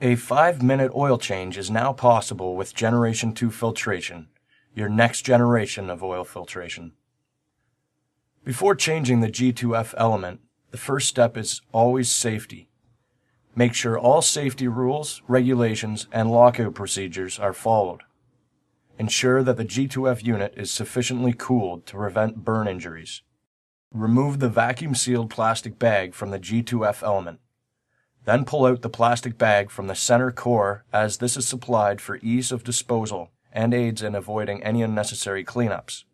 A 5-minute oil change is now possible with Generation 2 filtration, your next generation of oil filtration. Before changing the G2F element, the first step is always safety. Make sure all safety rules, regulations, and lockout procedures are followed. Ensure that the G2F unit is sufficiently cooled to prevent burn injuries. Remove the vacuum-sealed plastic bag from the G2F element. Then pull out the plastic bag from the center core, as this is supplied for ease of disposal and aids in avoiding any unnecessary cleanups.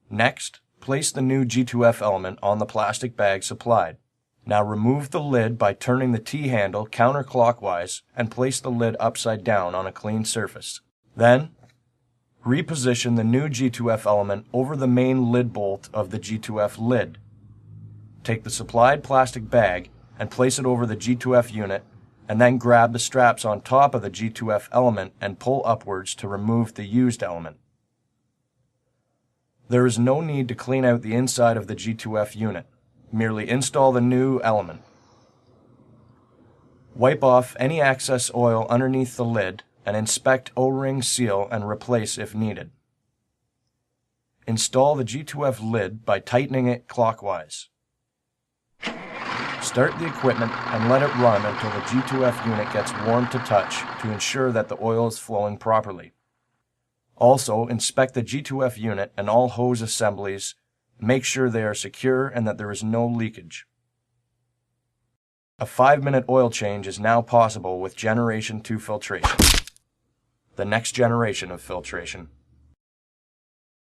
Next, place the new G2F element on the plastic bag supplied. Now remove the lid by turning the T-handle counterclockwise and place the lid upside down on a clean surface. Then, reposition the new G2F element over the main lid bolt of the G2F lid. Take the supplied plastic bag and place it over the G2F unit, and then grab the straps on top of the G2F element and pull upwards to remove the used element. There is no need to clean out the inside of the G2F unit. Merely install the new element. Wipe off any excess oil underneath the lid and inspect O-ring seal and replace if needed. Install the G2F lid by tightening it clockwise. Start the equipment and let it run until the G2F unit gets warm to touch to ensure that the oil is flowing properly. Also, inspect the G2F unit and all hose assemblies. Make sure they are secure and that there is no leakage. A 5-minute oil change is now possible with Generation 2 filtration, the next generation of filtration.